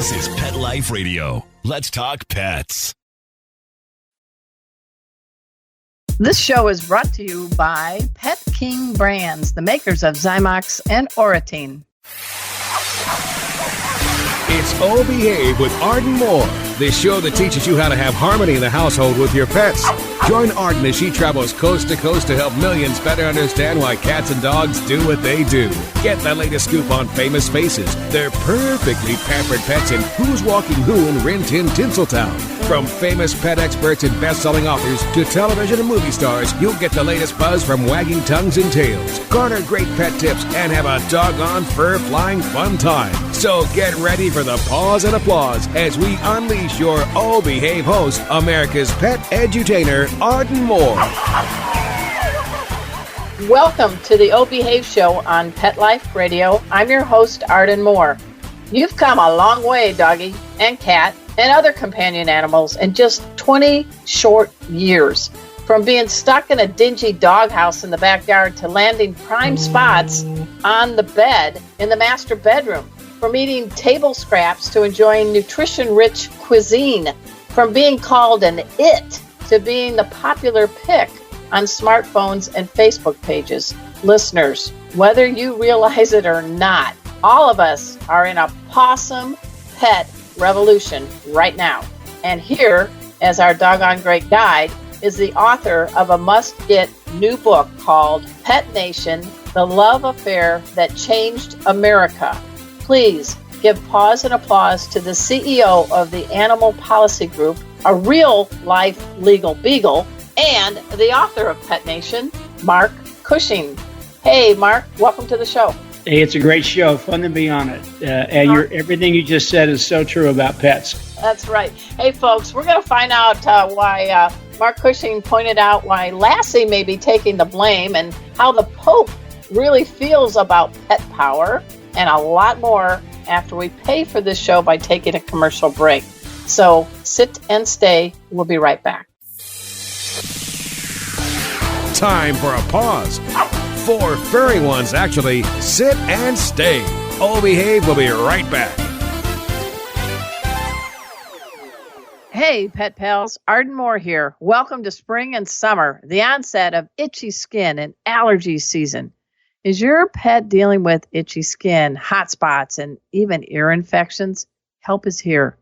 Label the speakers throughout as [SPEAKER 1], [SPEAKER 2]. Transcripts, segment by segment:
[SPEAKER 1] This is Pet Life Radio. Let's talk pets.
[SPEAKER 2] This show is brought to you by Pet King Brands, the makers of Zymox and Oratine.
[SPEAKER 3] It's Oh Behave with Arden Moore, the show that teaches you how to have harmony in the household with your pets. Join Arden as she travels coast to coast to help millions better understand why cats and dogs do what they do. Get the latest scoop on famous faces, their perfectly pampered pets, and who's walking who in Rin Tin Tinseltown. From famous pet experts and best-selling authors to television and movie stars, you'll get the latest buzz from wagging tongues and tails, garner great pet tips, and have a doggone fur-flying fun time. So get ready for the pause and applause as we unleash your Oh Behave host, America's pet edutainer, Arden Moore.
[SPEAKER 2] Welcome to the Oh Behave Show on Pet Life Radio. I'm your host, Arden Moore. You've come a long way, doggy and cat and other companion animals in just 20 short years. From being stuck in a dingy doghouse in the backyard to landing prime spots on the bed in the master bedroom. From eating table scraps to enjoying nutrition-rich cuisine. From being called an it to being the popular pick on smartphones and Facebook pages. Listeners, whether you realize it or not, all of us are in a possum pet revolution right now. And here, as our doggone great guide, is the author of a must-get new book called Pet Nation, The Love Affair That Changed America. Please give pause and applause to the CEO of the Animal Policy Group, a real-life legal beagle, and the author of Pet Nation, Mark Cushing. Hey, Mark, welcome to the show.
[SPEAKER 4] Hey, it's a great show. Fun to be on it. And everything you just said is so true about pets.
[SPEAKER 2] That's right. Hey, folks, we're going to find out why Mark Cushing pointed out why Lassie may be taking the blame and how the Pope really feels about pet power and a lot more after we pay for this show by taking a commercial break. So sit and stay. We'll be right back.
[SPEAKER 3] Time for a pause. 4 furry ones, actually. Sit and stay. Oh Behave will be right back.
[SPEAKER 2] Hey, pet pals. Arden Moore here. Welcome to spring and summer, the onset of itchy skin and allergy season. Is your pet dealing with itchy skin, hot spots, and even ear infections? Help is here.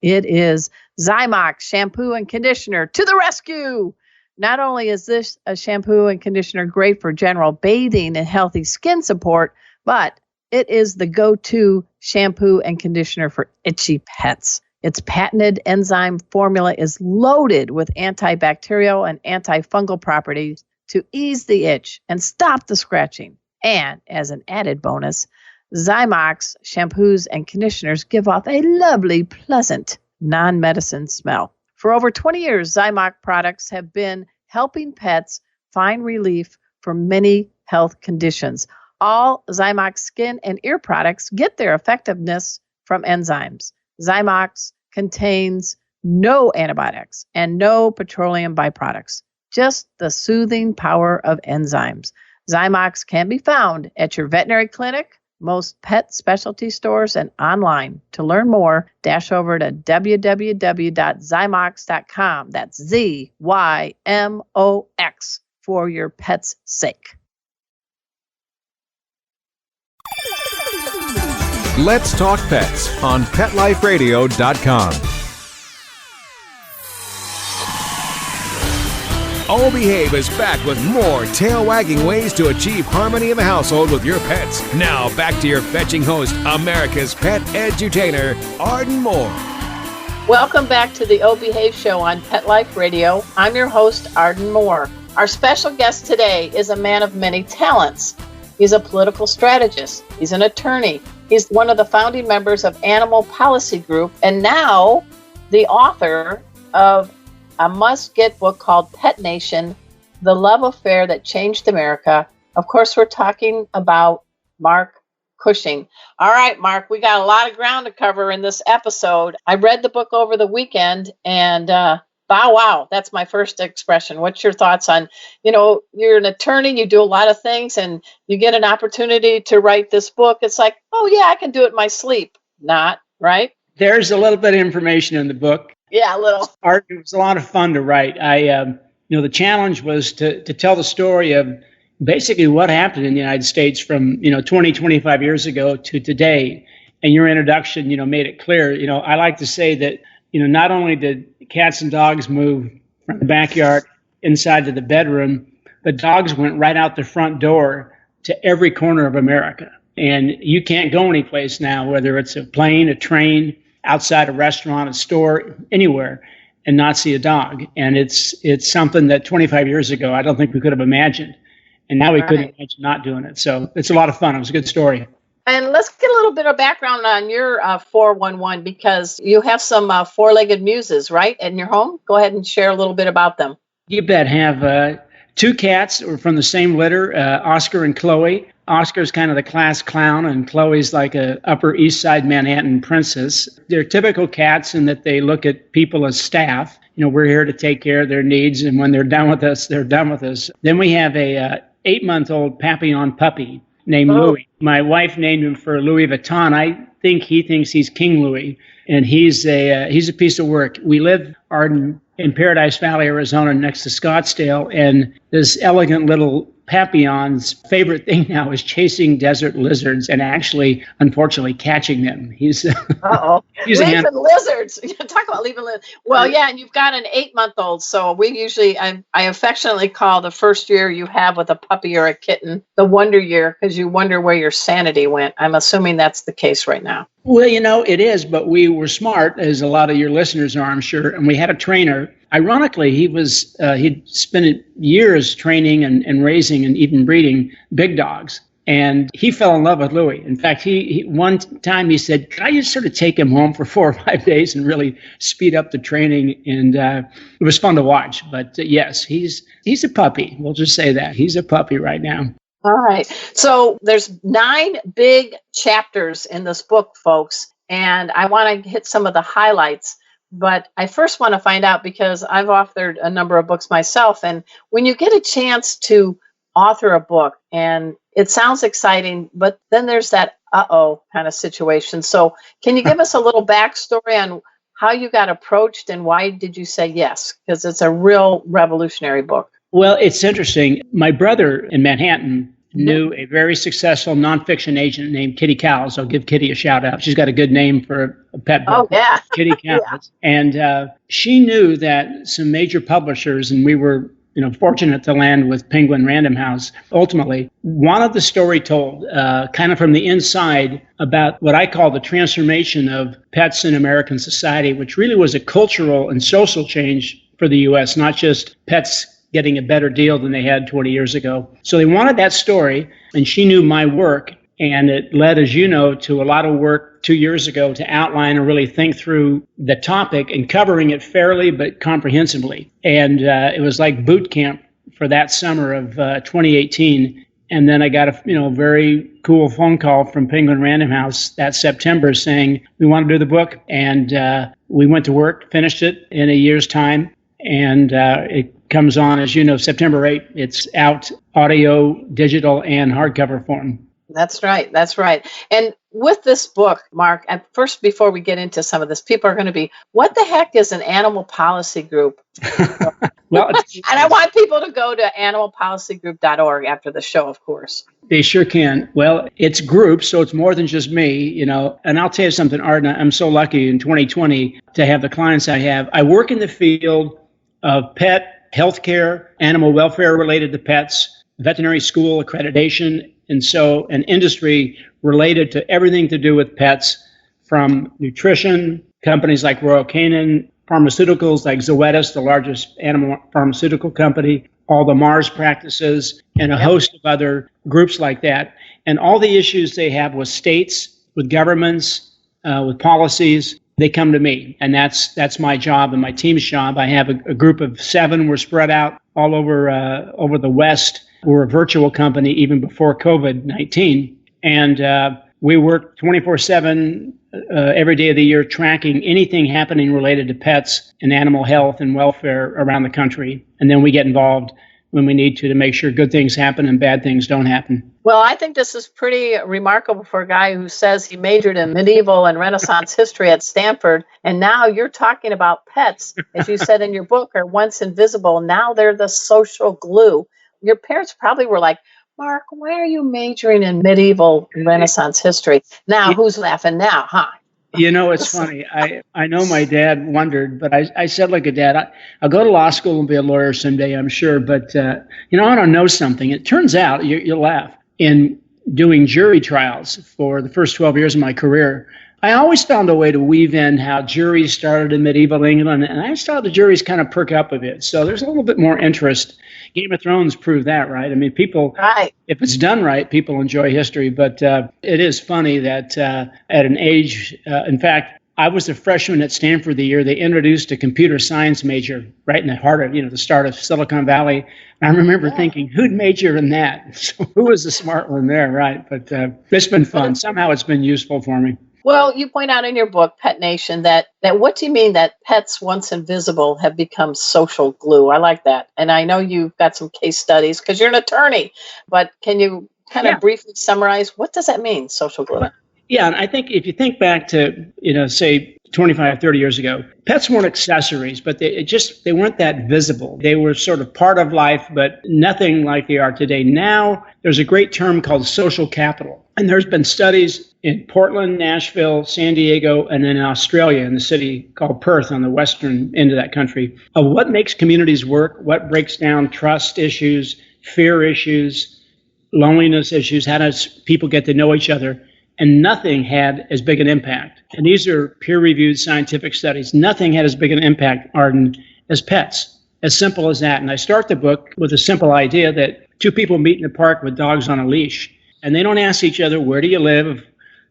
[SPEAKER 2] It is Zymox shampoo and conditioner to the rescue. Not only is this a shampoo and conditioner great for general bathing and healthy skin support, but it is the go-to shampoo and conditioner for itchy pets. Its patented enzyme formula is loaded with antibacterial and antifungal properties to ease the itch and stop the scratching. And as an added bonus, Zymox shampoos and conditioners give off a lovely, pleasant, non-medicine smell. For over 20 years, Zymox products have been helping pets find relief from many health conditions. All Zymox skin and ear products get their effectiveness from enzymes. Zymox contains no antibiotics and no petroleum byproducts, just the soothing power of enzymes. Zymox can be found at your veterinary clinic, most pet specialty stores, and online. To learn more, dash over to www.zymox.com. That's ZYMOX for your pet's sake.
[SPEAKER 3] Let's talk pets on PetLifeRadio.com. Oh Behave is back with more tail-wagging ways to achieve harmony in the household with your pets. Now back to your fetching host, America's pet edutainer, Arden Moore.
[SPEAKER 2] Welcome back to the Oh Behave Show on Pet Life Radio. I'm your host, Arden Moore. Our special guest today is a man of many talents. He's a political strategist. He's an attorney. He's one of the founding members of Animal Policy Group, and now the author of a must-get book called Pet Nation, The Love Affair That Changed America. Of course, we're talking about Mark Cushing. All right, Mark, we got a lot of ground to cover in this episode. I read the book over the weekend, and wow, that's my first expression. What's your thoughts on, you're an attorney, you do a lot of things, and you get an opportunity to write this book. It's like, oh, yeah, I can do it in my sleep. Not, right?
[SPEAKER 4] There's a little bit of information in the book.
[SPEAKER 2] Yeah, a little.
[SPEAKER 4] Art, it was a lot of fun to write. The challenge was to tell the story of basically what happened in the United States from, 20, 25 years ago to today. And your introduction, made it clear. I like to say that, not only did cats and dogs move from the backyard inside to the bedroom, but dogs went right out the front door to every corner of America. And you can't go anyplace now, whether it's a plane, a train, outside a restaurant, a store, anywhere, and not see a dog. And it's something that 25 years ago, I don't think we could have imagined. And now we couldn't imagine not doing it. So it's a lot of fun. It was a good story.
[SPEAKER 2] And let's get a little bit of background on your 411, because you have some four-legged muses, right, in your home? Go ahead and share a little bit about them.
[SPEAKER 4] You bet. Have two cats that were from the same litter, Oscar and Chloe. Oscar's kind of the class clown, and Chloe's like a Upper East Side Manhattan princess. They're typical cats in that they look at people as staff. We're here to take care of their needs, and when they're done with us, they're done with us. Then we have a 8-month-old Papillon puppy named Louis. My wife named him for Louis Vuitton. I think he thinks he's King Louis, and he's a piece of work. We live in Paradise Valley, Arizona, next to Scottsdale, and this elegant little Papillon's favorite thing now is chasing desert lizards and actually, unfortunately, catching them. He's
[SPEAKER 2] leaving lizards. Talk about leaving lizards. Well, yeah, and you've got an 8-month-old. So we usually, I affectionately call the first year you have with a puppy or a kitten the wonder year, because you wonder where your sanity went. I'm assuming that's the case right now.
[SPEAKER 4] Well, it is, but we were smart, as a lot of your listeners are, I'm sure, and we had a trainer. Ironically, he'd spent years training and raising and even breeding big dogs, and he fell in love with Louis. In fact, he one time he said, "Can I just sort of take him home for 4 or 5 days and really speed up the training?" And it was fun to watch. But yes, he's a puppy. We'll just say that he's a puppy right now.
[SPEAKER 2] All right. So there's 9 big chapters in this book, folks, and I want to hit some of the highlights. But I first want to find out, because I've authored a number of books myself, and when you get a chance to author a book, and it sounds exciting, but then there's that kind of situation. So can you give us a little backstory on how you got approached and why did you say yes? Because it's a real revolutionary book.
[SPEAKER 4] Well, it's interesting. My brother in Manhattan knew a very successful nonfiction agent named Kitty Cowles. I'll give Kitty a shout out. She's got a good name for a pet book.
[SPEAKER 2] Oh, yeah.
[SPEAKER 4] Kitty Cowles. Yeah. And she knew that some major publishers, and we were fortunate to land with Penguin Random House, ultimately wanted the story told kind of from the inside about what I call the transformation of pets in American society, which really was a cultural and social change for the U.S., not just pets getting a better deal than they had 20 years ago. So they wanted that story, and she knew my work, and it led, as you know, to a lot of work 2 years ago to outline and really think through the topic and covering it fairly but comprehensively. And it was like boot camp for that summer of 2018. And then I got a very cool phone call from Penguin Random House that September saying, we want to do the book. And we went to work, finished it in a year's time. And it comes on, as you know, September 8th. It's out audio, digital, and hardcover form.
[SPEAKER 2] That's right. That's right. And with this book, Mark, and first, before we get into some of this, people are going to be, what the heck is an animal policy group?
[SPEAKER 4] Well,
[SPEAKER 2] and I want people to go to animalpolicygroup.org after the show, of course.
[SPEAKER 4] They sure can. Well, it's groups, so it's more than just me, And I'll tell you something, Arden, I'm so lucky in 2020 to have the clients I have. I work in the field of pet healthcare, animal welfare related to pets, veterinary school accreditation, and so an industry related to everything to do with pets, from nutrition, companies like Royal Canin, pharmaceuticals like Zoetis, the largest animal pharmaceutical company, all the Mars practices, and a host of other groups like that. And all the issues they have with states, with governments, with policies, they come to me. And that's my job and my team's job. I have a group of 7. We're spread out all over the West. We're a virtual company even before COVID-19. And we work 24/7 every day of the year tracking anything happening related to pets and animal health and welfare around the country. And then we get involved when we need to make sure good things happen and bad things don't happen.
[SPEAKER 2] Well, I think this is pretty remarkable for a guy who says he majored in medieval and Renaissance history at Stanford. And now you're talking about pets, as you said in your book, are once invisible. Now they're the social glue. Your parents probably were like, Mark, why are you majoring in medieval and Renaissance history? Now, who's laughing now, huh?
[SPEAKER 4] It's funny. I know my dad wondered, but I said like a dad, I'll go to law school and be a lawyer someday, I'm sure. But, I want to know something. It turns out, you'll laugh, in doing jury trials for the first 12 years of my career, I always found a way to weave in how juries started in medieval England, and I saw the juries kind of perk up a bit. So there's a little bit more interest. Game of Thrones proved that, right? I mean, people, right. If it's done right, people enjoy history. But it is funny that at an age, in fact, I was a freshman at Stanford the year they introduced a computer science major right in the heart of, the start of Silicon Valley. And I remember thinking, who'd major in that? So who was the smart one there, right? But it's been fun. Somehow it's been useful for me.
[SPEAKER 2] Well, you point out in your book, Pet Nation, that what do you mean that pets once invisible have become social glue? I like that. And I know you've got some case studies because you're an attorney, but can you kind of briefly summarize what does that mean, social glue?
[SPEAKER 4] Yeah, and I think if you think back to, say 25, 30 years ago, pets weren't accessories, but they weren't that visible. They were sort of part of life, but nothing like they are today. Now, there's a great term called social capital. And there's been studies in Portland, Nashville, San Diego, and in Australia, in the city called Perth on the western end of that country, of what makes communities work, what breaks down trust issues, fear issues, loneliness issues, how does people get to know each other. And nothing had as big an impact. And these are peer-reviewed scientific studies. Nothing had as big an impact, Arden, as pets. As simple as that. And I start the book with a simple idea that two people meet in the park with dogs on a leash. And they don't ask each other, where do you live?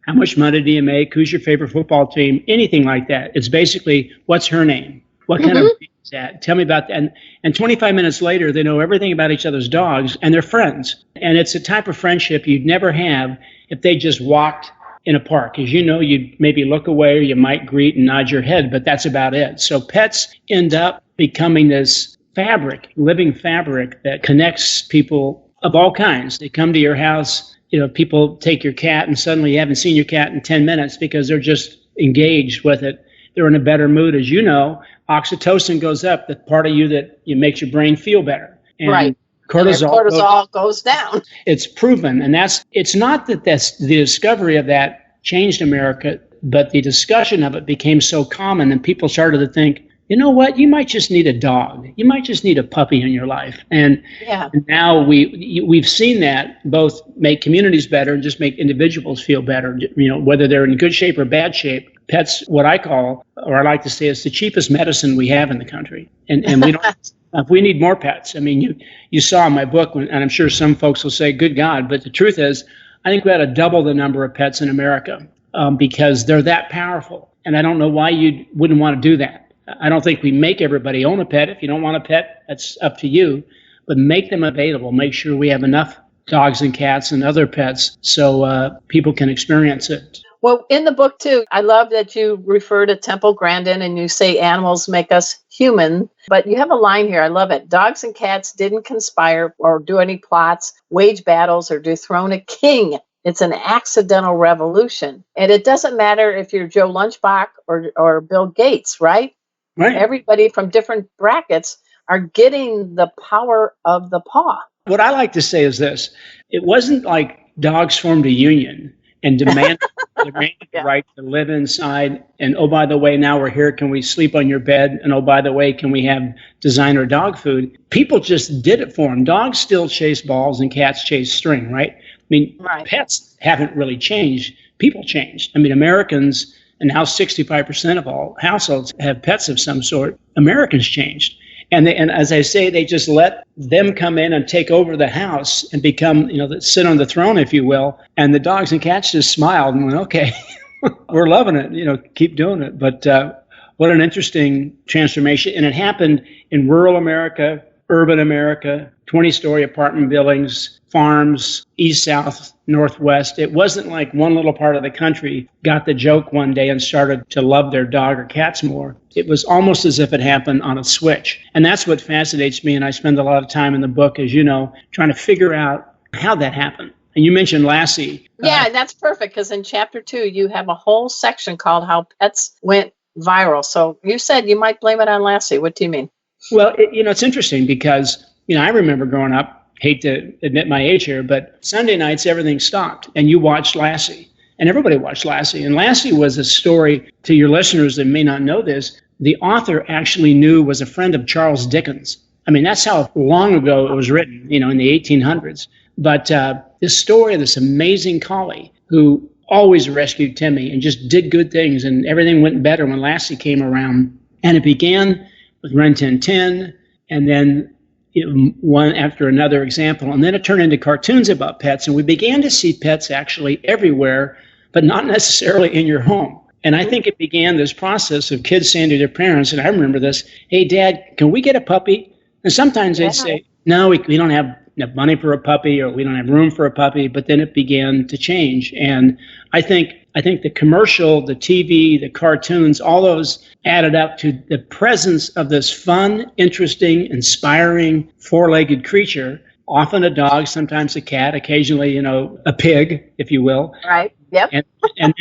[SPEAKER 4] How much money do you make? Who's your favorite football team? Anything like that. It's basically, what's her name? What kind of breed is that? Tell me about that. And 25 minutes later, they know everything about each other's dogs, and they're friends. And it's a type of friendship you'd never have if they just walked in a park. As you know, you'd maybe look away or you might greet and nod your head, but that's about it. So pets end up becoming this fabric, living fabric that connects people of all kinds. They come to your house. People take your cat and suddenly you haven't seen your cat in 10 minutes because they're just engaged with it. They're in a better mood. As you know, oxytocin goes up, the part of you that makes your brain feel better. And
[SPEAKER 2] right. Cortisol goes down. It's
[SPEAKER 4] proven. And it's not that the discovery of that changed America, but the discussion of it became so common and people started to think, you know what, you might just need a dog. You might just need a puppy in your life. And now we've seen that both make communities better and just make individuals feel better, whether they're in good shape or bad shape. Pets, what I call, or I like to say, is the cheapest medicine we have in the country. And we don't... We need more pets. I mean, you saw in my book, and I'm sure some folks will say, good God, but the truth is, I think we ought to double the number of pets in America because they're that powerful. And I don't know why you wouldn't want to do that. I don't think we make everybody own a pet. If you don't want a pet, that's up to you. But make them available. Make sure we have enough dogs and cats and other pets so people can experience it.
[SPEAKER 2] Well, in the book, too, I love that you refer to Temple Grandin and you say animals make us human. But you have a line here. I love it. Dogs and cats didn't conspire or do any plots, wage battles, or dethrone a king. It's an accidental revolution. And it doesn't matter if you're Joe Lunchbox or Bill Gates, right?
[SPEAKER 4] Right.
[SPEAKER 2] Everybody from different brackets are getting the power of the paw.
[SPEAKER 4] What I like to say is this. It wasn't like dogs formed a union and demanded the right to live inside. And, oh, by the way, now we're here. Can we sleep on your bed? And, oh, by the way, can we have designer dog food? People just did it for them. Dogs still chase balls and cats chase string, right? I mean, Pets haven't really changed. People changed. I mean, Americans, and now 65% of all households have pets of some sort. Americans changed. And as I say, they just let them come in and take over the house and become, sit on the throne, if you will. And the dogs and cats just smiled and went, okay, we're loving it, keep doing it. But what an interesting transformation. And it happened in rural America, urban America, 20-story apartment buildings, farms, east, south, northwest. It wasn't like one little part of the country got the joke one day and started to love their dog or cats more. It was almost as if it happened on a switch. And that's what fascinates me. And I spend a lot of time in the book, as you know, trying to figure out how that happened. And you mentioned Lassie.
[SPEAKER 2] Yeah, that's perfect, because in chapter 2, you have a whole section called How Pets Went Viral. So you said you might blame it on Lassie. What do you mean?
[SPEAKER 4] Well, it's interesting because, I remember growing up, hate to admit my age here, but Sunday nights, everything stopped and you watched Lassie. And everybody watched Lassie. And Lassie was a story, to your listeners that may not know this, the author actually was a friend of Charles Dickens. I mean, that's how long ago it was written, in the 1800s. But this story of this amazing collie who always rescued Timmy and just did good things, and everything went better when Lassie came around. And it began with Ren Tin Tin, and then one after another example. And then it turned into cartoons about pets. And we began to see pets actually everywhere, but not necessarily in your home. And I think it began this process of kids saying to their parents, and I remember this, "Hey, Dad, can we get a puppy?" And sometimes they'd say, "No, we don't have enough money for a puppy, or we don't have room for a puppy." But then it began to change. And I think the commercial, the TV, the cartoons, all those added up to the presence of this fun, interesting, inspiring, four-legged creature, often a dog, sometimes a cat, occasionally, a pig, if you will.
[SPEAKER 2] Right. Yep.
[SPEAKER 4] And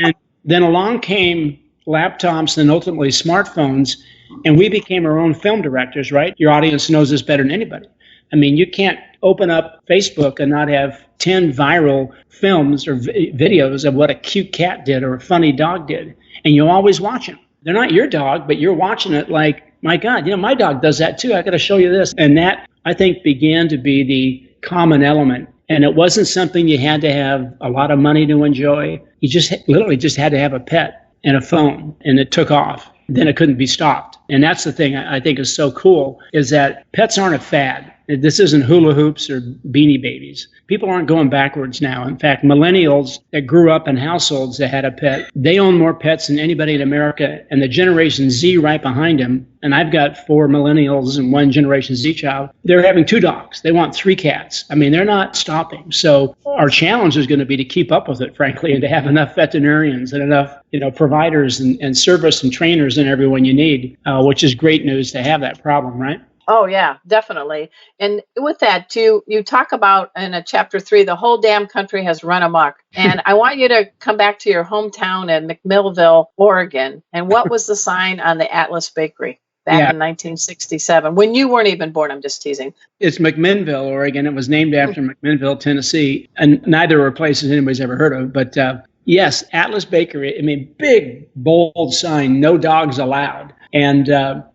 [SPEAKER 4] then along came laptops and ultimately smartphones, and we became our own film directors, right? Your audience knows this better than anybody. I mean, you can't open up Facebook and not have 10 viral films or videos of what a cute cat did or a funny dog did. And you always watch them. They're not your dog, but you're watching it like, my God, my dog does that too. I got to show you this. And that, I think, began to be the common element. And it wasn't something you had to have a lot of money to enjoy. You just literally just had to have a pet and a phone, and it took off. Then it couldn't be stopped. And that's the thing I think is so cool, is that pets aren't a fad. This isn't hula hoops or Beanie Babies. People aren't going backwards now. In fact, millennials that grew up in households that had a pet, they own more pets than anybody in America. And the Generation Z right behind them, and I've got 4 millennials and 1 Generation Z child, they're having 2 dogs. They want 3 cats. I mean, they're not stopping. So our challenge is going to be to keep up with it, frankly, and to have enough veterinarians and enough providers and service and trainers and everyone you need, which is great news to have that problem, right?
[SPEAKER 2] Oh, yeah, definitely. And with that, too, you talk about in chapter 3, the whole damn country has run amok. And I want you to come back to your hometown in McMillville, Oregon. And what was the sign on the Atlas Bakery back in 1967, when you weren't even born? I'm just teasing.
[SPEAKER 4] It's McMinnville, Oregon. It was named after McMinnville, Tennessee. And neither are places anybody's ever heard of. But yes, Atlas Bakery, I mean, big, bold sign, no dogs allowed. And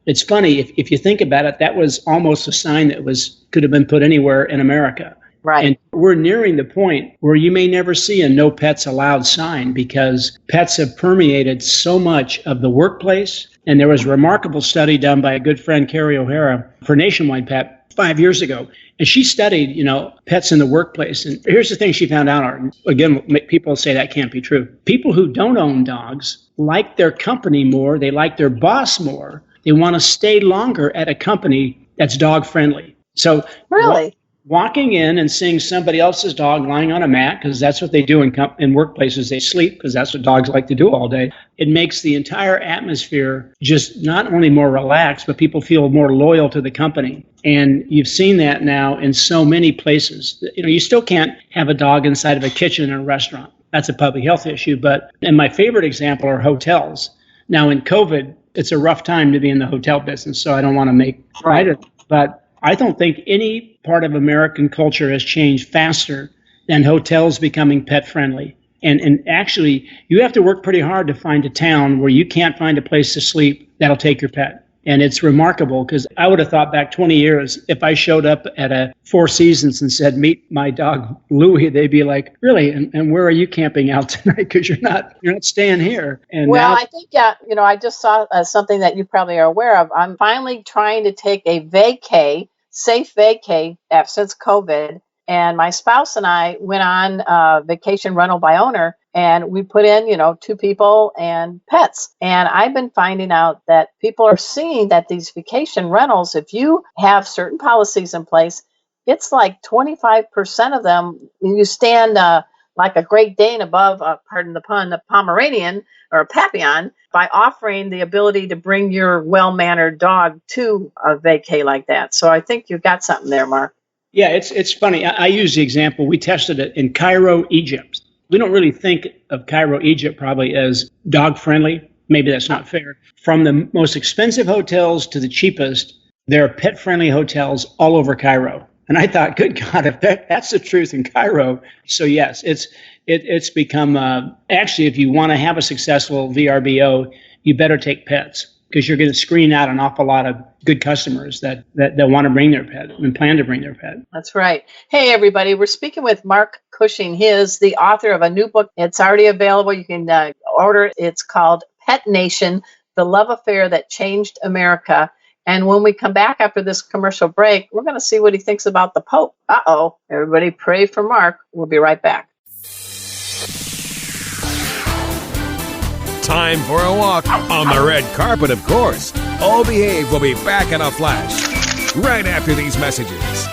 [SPEAKER 4] it's funny, if you think about it, that was almost a sign that could have been put anywhere in America.
[SPEAKER 2] Right.
[SPEAKER 4] And we're nearing the point where you may never see a no pets allowed sign, because pets have permeated so much of the workplace. And there was a remarkable study done by a good friend, Carrie O'Hara, for Nationwide Pet 5 years ago. And she studied, pets in the workplace. And here's the thing she found out. Again, people say that can't be true. People who don't own dogs like their company more. They like their boss more. They want to stay longer at a company that's dog friendly. So
[SPEAKER 2] really,
[SPEAKER 4] walking in and seeing somebody else's dog lying on a mat, because that's what they do in workplaces. They sleep because that's what dogs like to do all day. It makes the entire atmosphere just not only more relaxed, but people feel more loyal to the company. And you've seen that now in so many places. You still can't have a dog inside of a kitchen in a restaurant. That's a public health issue. And my favorite example are hotels. Now in COVID, it's a rough time to be in the hotel business, so I don't want to make light of it. But I don't think any part of American culture has changed faster than hotels becoming pet friendly. And actually, you have to work pretty hard to find a town where you can't find a place to sleep that'll take your pet. And it's remarkable, because I would have thought back 20 years, if I showed up at a Four Seasons and said, "Meet my dog Louie," they'd be like, "Really? And where are you camping out tonight? Because you're not staying here." And
[SPEAKER 2] well, I think, I just saw something that you probably are aware of. I'm finally trying to take a safe vacay since COVID. And my spouse and I went on vacation rental by owner, and we put in, 2 people and pets. And I've been finding out that people are seeing that these vacation rentals, if you have certain policies in place, it's like 25% of them, you stand like a Great Dane above, pardon the pun, a Pomeranian or a Papillon, by offering the ability to bring your well-mannered dog to a vacay like that. So I think you've got something there, Mark.
[SPEAKER 4] Yeah, it's funny. I use the example. We tested it in Cairo, Egypt. We don't really think of Cairo, Egypt probably as dog-friendly. Maybe that's not fair. From the most expensive hotels to the cheapest, there are pet-friendly hotels all over Cairo. And I thought, good God, if that's the truth in Cairo. So yes, it's become, actually, if you want to have a successful VRBO, you better take pets, because you're going to screen out an awful lot of good customers that want to bring their pet and plan to bring their pet.
[SPEAKER 2] That's right. Hey, everybody. We're speaking with Mark Cushing. He is the author of a new book. It's already available. You can order it. It's called Pet Nation, The Love Affair That Changed America. And when we come back after this commercial break, we're going to see what he thinks about the Pope. Uh-oh. Everybody pray for Mark. We'll be right back.
[SPEAKER 3] Time for a walk on the red carpet, of course. Oh Behave will be back in a flash right after these messages.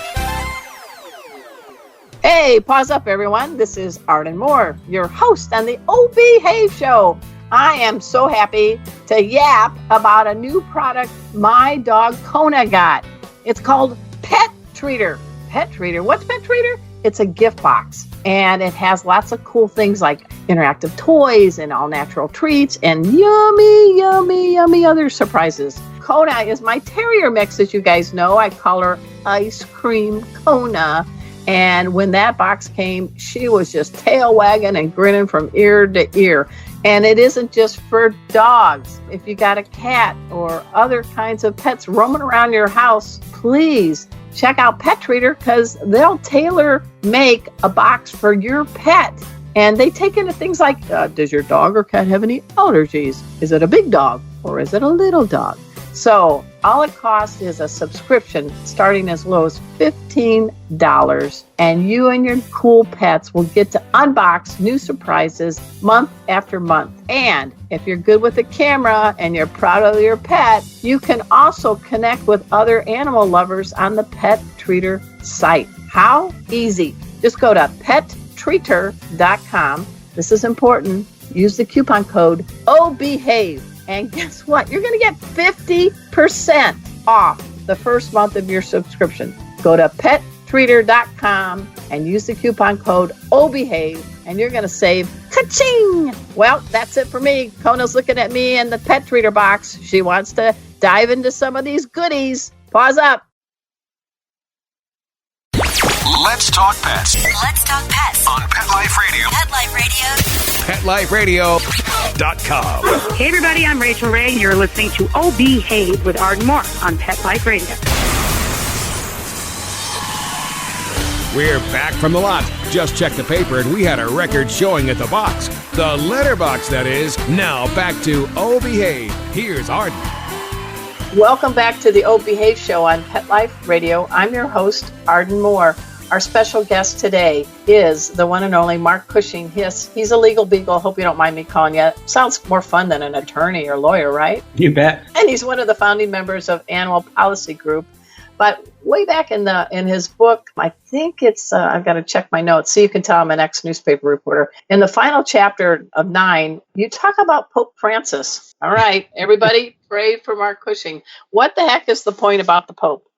[SPEAKER 2] Hey, pause up, everyone. This is Arden Moore, your host on the Oh Behave Show. I am so happy to yap about a new product my dog Kona got. It's called Pet Treater. Pet Treater? What's Pet Treater? It's a gift box, and it has lots of cool things like interactive toys and all natural treats and yummy other surprises. Kona is my terrier mix, as you guys know. I call her Ice Cream Kona. And when that box came, she was just tail wagging and grinning from ear to ear. And it isn't just for dogs. If you got a cat or other kinds of pets roaming around your house, please check out Pet Treater, because they'll tailor make a box for your pet. And they take into things like, does your dog or cat have any allergies? Is it a big dog or is it a little dog? So all it costs is a subscription starting as low as $15, and you and your cool pets will get to unbox new surprises month after month. And if you're good with the camera and you're proud of your pet, you can also connect with other animal lovers on the Pet Treater site. How easy. Just go to pettreater.com. This is important. Use the coupon code OBEHAVE. And guess what? You're going to get 50% off the first month of your subscription. Go to pettreater.com and use the coupon code OBEHAVE, and you're going to save ka-ching! Well, that's it for me. Kona's looking at me in the Pet Treater box. She wants to dive into some of these goodies. Pause up.
[SPEAKER 1] Let's talk pets.
[SPEAKER 5] Let's talk pets
[SPEAKER 1] On Pet Life Radio.
[SPEAKER 5] Pet Life Radio.
[SPEAKER 3] PetLifeRadio.com.
[SPEAKER 6] Hey everybody, I'm Rachel Ray. You're listening to Oh Behave with Arden Moore on Pet Life Radio.
[SPEAKER 3] We're back from the lot. Just checked the paper and we had a record showing at the box. The letterbox, that is. Now back to Oh Behave. Here's Arden.
[SPEAKER 2] Welcome back to the Oh Behave Show on Pet Life Radio. I'm your host, Arden Moore. Our special guest today is the one and only Mark Cushing. He's a legal beagle. Hope you don't mind me calling you. Sounds more fun than an attorney or lawyer, right?
[SPEAKER 4] You bet.
[SPEAKER 2] And he's one of the founding members of Animal Policy Group. But way back in his book, I think it's, I've got to check my notes so you can tell I'm an ex-newspaper reporter. In the final chapter of 9, you talk about Pope Francis. All right, everybody pray for Mark Cushing. What the heck is the point about the Pope?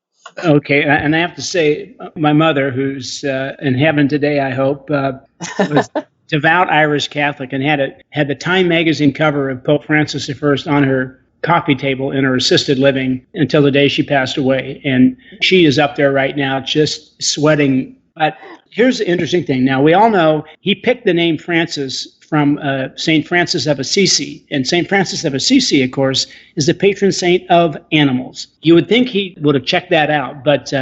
[SPEAKER 4] Okay, and I have to say, my mother, who's in heaven today, I hope, was devout Irish Catholic and had the Time magazine cover of Pope Francis I on her coffee table in her assisted living until the day she passed away. And she is up there right now just sweating. But here's the interesting thing. Now, we all know he picked the name Francis from St. Francis of Assisi. And St. Francis of Assisi, of course, is the patron saint of animals. You would think he would have checked that out, but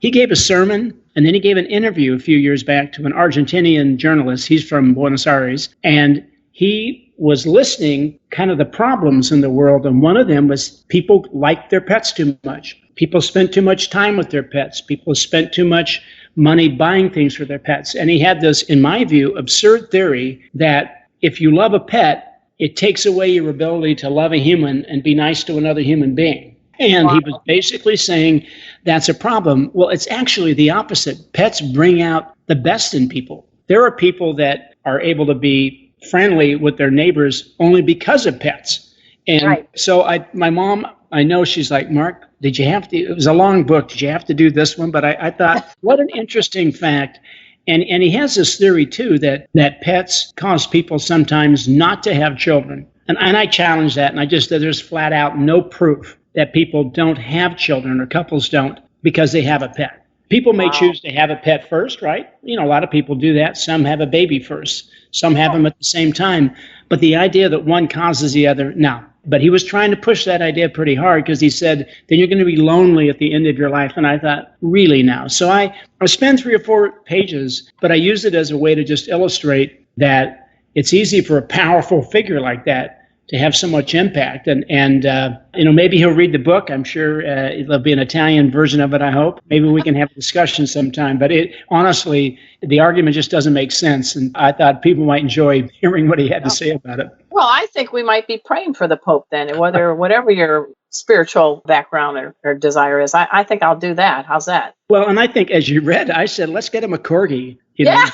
[SPEAKER 4] he gave a sermon, and then he gave an interview a few years back to an Argentinian journalist. He's from Buenos Aires, and he was listing kind of the problems in the world, and one of them was people liked their pets too much. People spent too much time with their pets. People spent too much money buying things for their pets. And he had this, in my view, absurd theory that if you love a pet, it takes away your ability to love a human and be nice to another human being. And he was basically saying that's a problem. Well, it's actually the opposite. Pets bring out the best in people. there are people that are able to be friendly with their neighbors only because of pets. And so my mom, I know she's like, Mark, did you have to, it was a long book, did you have to do this one? But I thought, what an interesting fact. And he has this theory, too, that pets cause people sometimes not to have children. And I challenge that, and I just, there's flat out no proof that people don't have children or couples don't because they have a pet. People may choose to have a pet first, right? You know, a lot of people do that. Some have a baby first. Some have them at the same time. But the idea that one causes the other, no. But he was trying to push that idea pretty hard because he said, then you're going to be lonely at the end of your life. And I thought, really now? So I spent 3 or 4 pages, but I used it as a way to just illustrate that it's easy for a powerful figure like that to have so much impact. And you know, maybe he'll read the book. I'm sure there'll be an Italian version of it, I hope. Maybe we can have a discussion sometime. But honestly, the argument just doesn't make sense. And I thought people might enjoy hearing what he had to say about it.
[SPEAKER 2] Well, I think we might be praying for the Pope then, whatever your spiritual background or desire is. I think I'll do that. How's that?
[SPEAKER 4] Well, and I think as you read, I said, let's get him a corgi. You know,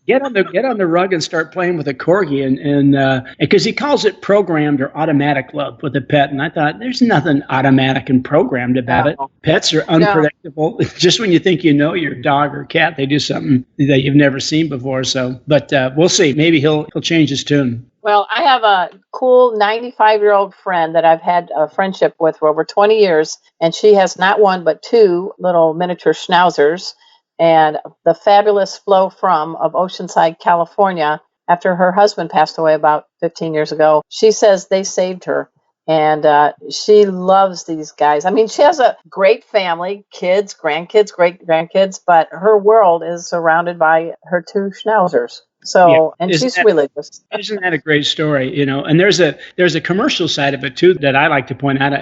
[SPEAKER 4] get on the rug and start playing with a corgi, and because he calls it programmed or automatic love with a pet, and I thought there's nothing automatic and programmed about it. Pets are unpredictable. Just when you think you know your dog or cat, they do something that you've never seen before. So, but we'll see. Maybe he'll change his tune.
[SPEAKER 2] Well, I have a cool 95-year-old friend that I've had a friendship with for over 20 years, and she has not one but 2 little miniature schnauzers. And the fabulous Flo From of Oceanside, California, after her husband passed away about 15 years ago, she says they saved her. And she loves these guys. I mean, she has a great family, kids, grandkids, great-grandkids, but her world is surrounded by her 2 schnauzers. So, and she's religious.
[SPEAKER 4] Isn't that a great story? You know, and there's a commercial side of it too that I like to point out.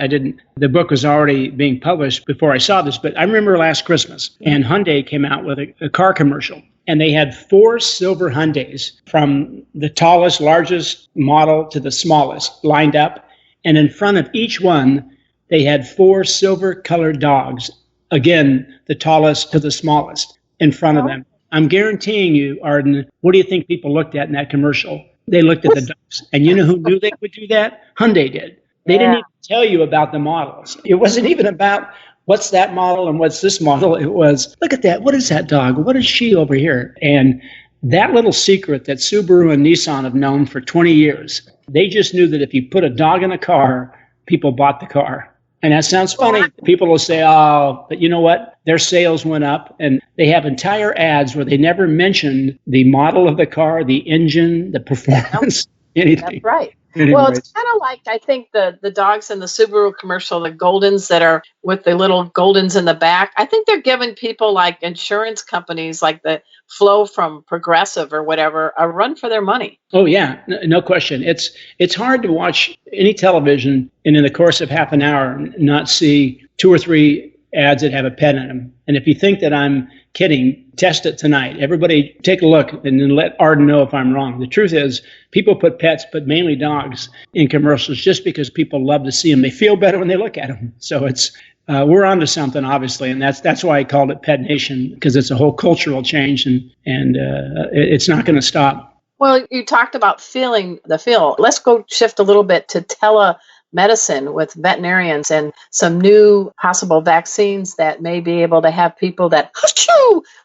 [SPEAKER 4] The book was already being published before I saw this, but I remember last Christmas, and Hyundai came out with a car commercial, and they had 4 silver Hyundais from the tallest, largest model to the smallest lined up, and in front of each one, they had 4 silver-colored dogs, again, the tallest to the smallest, in front of them. I'm guaranteeing you, Arden, what do you think people looked at in that commercial? They looked at the dogs. And you know who knew they would do that? Hyundai did. They didn't even tell you about the models. It wasn't even about what's that model and what's this model. It was, look at that. What is that dog? What is she over here? And that little secret that Subaru and Nissan have known for 20 years, they just knew that if you put a dog in a car, people bought the car. And that sounds funny. People will say, oh, but you know what? Their sales went up, and they have entire ads where they never mentioned the model of the car, the engine, the performance, anything.
[SPEAKER 2] That's right.
[SPEAKER 4] Anyway.
[SPEAKER 2] Well, it's kind of like, I think, the dogs in the Subaru commercial, the Goldens that are with the little Goldens in the back. I think they're giving people like insurance companies like the Flo from Progressive or whatever a run for their money.
[SPEAKER 4] Oh, yeah. No question. It's hard to watch any television and in the course of half an hour not see 2 or 3 ads that have a pet in them. And if you think that I'm kidding, test it tonight. Everybody take a look and then let Arden know if I'm wrong. The truth is people put pets, but mainly dogs, in commercials just because people love to see them. They feel better when they look at them. So it's we're onto something, obviously, and that's why I called it Pet Nation, because it's a whole cultural change, and it's not going to stop.
[SPEAKER 2] Well, you talked about feeling the feel. Let's go shift a little bit to telemedicine with veterinarians and some new possible vaccines that may be able to have people that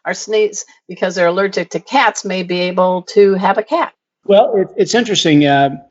[SPEAKER 2] are sneeze because they're allergic to cats may be able to have a cat.
[SPEAKER 4] Well, it's interesting.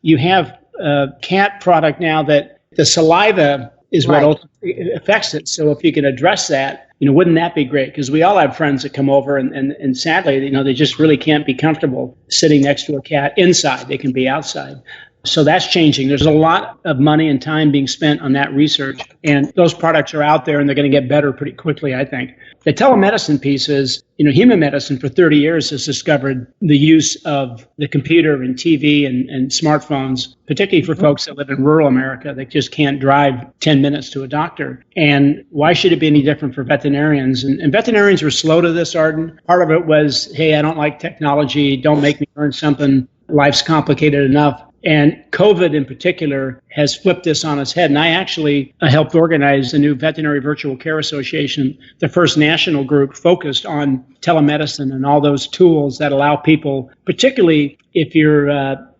[SPEAKER 4] You have a cat product now that the saliva is what ultimately affects it. So if you can address that, wouldn't that be great? Because we all have friends that come over and sadly, they just really can't be comfortable sitting next to a cat inside. They can be outside. So that's changing. There's a lot of money and time being spent on that research, and those products are out there and they're going to get better pretty quickly, I think. The telemedicine piece is, human medicine for 30 years has discovered the use of the computer and TV and smartphones, particularly for folks that live in rural America that just can't drive 10 minutes to a doctor. And why should it be any different for veterinarians? And veterinarians were slow to this, Arden. Part of it was, hey, I don't like technology. Don't make me learn something. Life's complicated enough. And COVID in particular has flipped this on its head. And I actually helped organize the new Veterinary Virtual Care Association, the first national group focused on telemedicine and all those tools that allow people, particularly if you're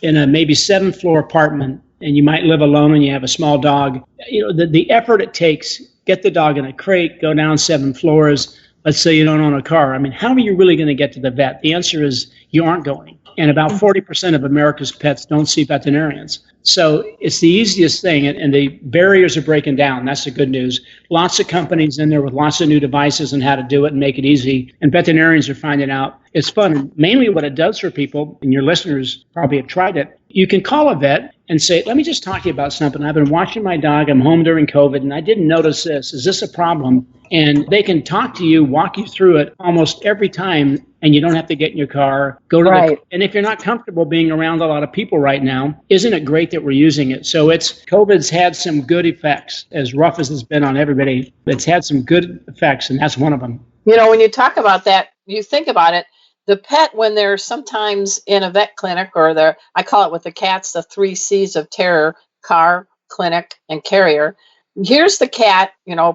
[SPEAKER 4] in a maybe 7th floor apartment and you might live alone and you have a small dog, the effort it takes, get the dog in a crate, go down 7 floors. Let's say you don't own a car. I mean, how are you really going to get to the vet? The answer is you aren't going. And about 40% of America's pets don't see veterinarians. So it's the easiest thing, and the barriers are breaking down. That's the good news. Lots of companies in there with lots of new devices and how to do it and make it easy. And veterinarians are finding out it's fun. And mainly what it does for people, and your listeners probably have tried it, you can call a vet and say, let me just talk to you about something. I've been watching my dog. I'm home during COVID, and I didn't notice this. Is this a problem? And they can talk to you, walk you through it almost every time, and you don't have to get in your car, go to and if you're not comfortable being around a lot of people right now, isn't it great that we're using it? So COVID's had some good effects. As rough as it's been on everybody, it's had some good effects, and that's one of them.
[SPEAKER 2] When you talk about that, you think about it, the pet, when they're sometimes in a vet clinic, or I call it with the cats, the 3 C's of terror: car, clinic, and carrier. Here's the cat,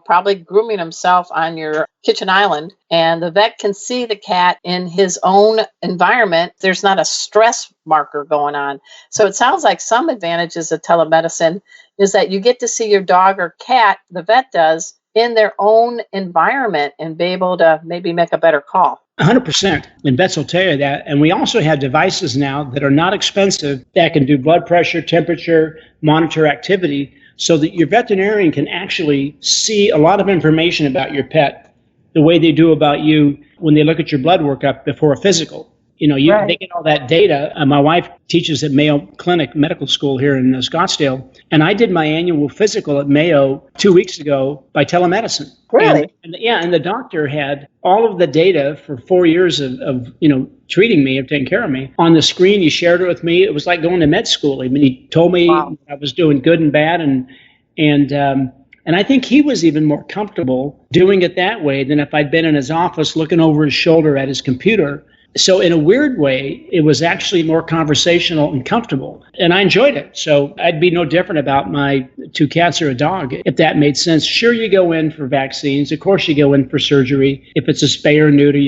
[SPEAKER 2] probably grooming himself on your kitchen island, and the vet can see the cat in his own environment. There's not a stress marker going on. So it sounds like some advantages of telemedicine is that you get to see your dog or cat, the vet does, in their own environment and be able to maybe make a better call.
[SPEAKER 4] 100%. And vets will tell you that. And we also have devices now that are not expensive that can do blood pressure, temperature, monitor activity, so that your veterinarian can actually see a lot of information about your pet the way they do about you when they look at your blood workup before a physical. They get all that data. My wife teaches at Mayo Clinic Medical School here in Scottsdale, and I did my annual physical at Mayo 2 weeks ago by telemedicine.
[SPEAKER 2] Really?
[SPEAKER 4] And the doctor had all of the data for 4 years of treating me, of taking care of me. On the screen, he shared it with me. It was like going to med school. I mean, he told me I was doing good and bad, and I think he was even more comfortable doing it that way than if I'd been in his office looking over his shoulder at his computer. So in a weird way, it was actually more conversational and comfortable, and I enjoyed it. So I'd be no different about my 2 cats or a dog, if that made sense. Sure, you go in for vaccines. Of course, you go in for surgery. If it's a spay or neuter,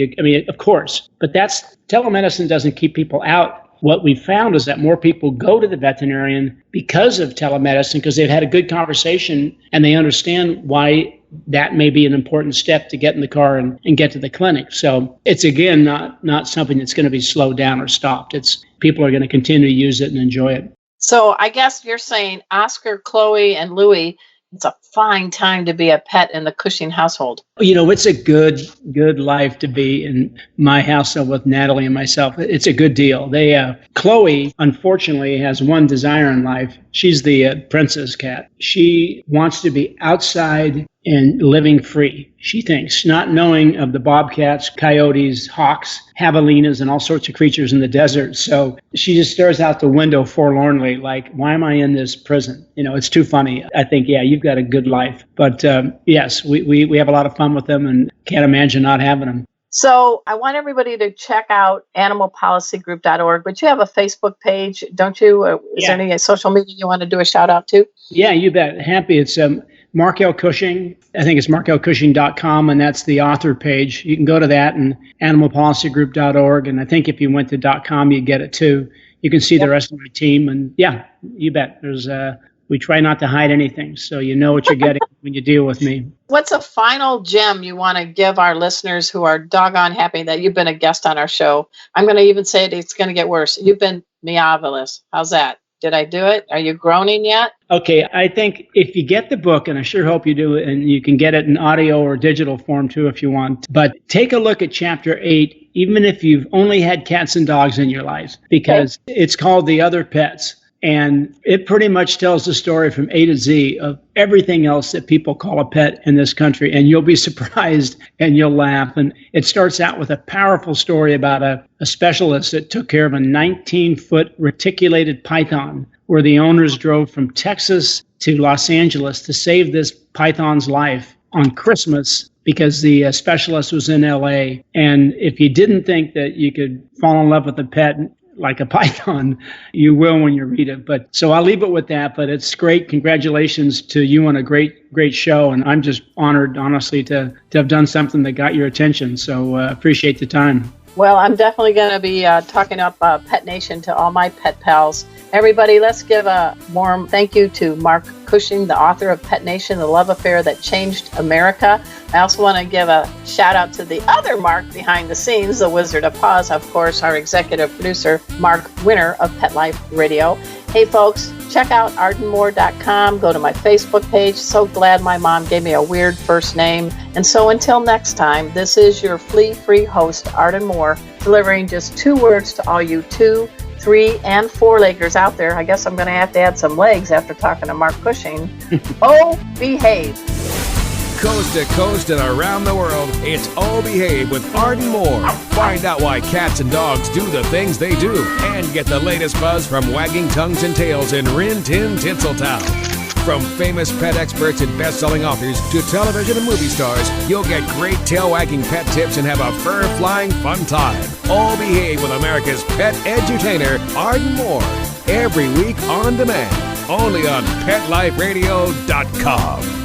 [SPEAKER 4] of course. But telemedicine doesn't keep people out. What we found is that more people go to the veterinarian because of telemedicine, because they've had a good conversation and they understand why that may be an important step to get in the car and get to the clinic. So it's, again, not something that's going to be slowed down or stopped. People are going to continue to use it and enjoy it.
[SPEAKER 2] So I guess you're saying Oscar, Chloe, and Louie, it's a fine time to be a pet in the Cushing household.
[SPEAKER 4] It's a good life to be in my household with Natalie and myself. It's a good deal. Chloe, unfortunately, has one desire in life. She's the princess cat. She wants to be outside and living free, she thinks, not knowing of the bobcats, coyotes, hawks, javelinas, and all sorts of creatures in the desert. So she just stares out the window forlornly, like, why am I in this prison? It's too funny. I think, you've got a good life. But yes, we have a lot of fun with them and can't imagine not having them.
[SPEAKER 2] So I want everybody to check out animalpolicygroup.org, but you have a Facebook page, don't you? Is there any social media you want to do a shout out to?
[SPEAKER 4] Yeah, you bet. Happy. It's Mark L. Cushing. I think it's marklcushing.com, and that's the author page. You can go to that, and animalpolicygroup.org. And I think if you went to .com, you'd get it too. You can see the rest of my team. And yeah, you bet. We try not to hide anything, so you know what you're getting when you deal with me.
[SPEAKER 2] What's a final gem you want to give our listeners who are doggone happy that you've been a guest on our show? I'm going to even say it's going to get worse. You've been meowvelous. How's that? Did I do it? Are you groaning yet? Okay,
[SPEAKER 4] I think if you get the book, and I sure hope you do, and you can get it in audio or digital form too if you want, but take a look at Chapter 8, even if you've only had cats and dogs in your life, because it's called The Other Pets. And it pretty much tells the story from A to Z of everything else that people call a pet in this country. And you'll be surprised and you'll laugh. And it starts out with a powerful story about a specialist that took care of a 19-foot reticulated python, where the owners drove from Texas to Los Angeles to save this python's life on Christmas, because the specialist was in LA. And if you didn't think that you could fall in love with a pet like a python, you will when you read it. But so I'll leave it with that. But it's great. Congratulations to you on a great show. And I'm just honored, honestly, to have done something that got your attention. So appreciate the time.
[SPEAKER 2] Well, I'm definitely going to be talking up Pet Nation to all my pet pals. Everybody, let's give a warm thank you to Mark Cushing, the author of Pet Nation, The Love Affair That Changed America. I also want to give a shout out to the other Mark behind the scenes, the Wizard of Paws, of course, our executive producer, Mark Winter of Pet Life Radio. Hey, folks, check out ardenmoore.com. Go to my Facebook page. So glad my mom gave me a weird first name. And so until next time, this is your flea-free host, Arden Moore, delivering just 2 words to all you 2, 3, and 4-leggers out there. I guess I'm going to have to add some legs after talking to Mark Cushing. Oh, behave.
[SPEAKER 3] Coast to coast and around the world, it's Oh Behave with Arden Moore. Find out why cats and dogs do the things they do and get the latest buzz from wagging tongues and tails in Rin Tin Tinseltown. From famous pet experts and best-selling authors to television and movie stars, you'll get great tail-wagging pet tips and have a fur-flying fun time. All Behave with America's pet edutainer, Arden Moore. Every week on demand, only on PetLifeRadio.com.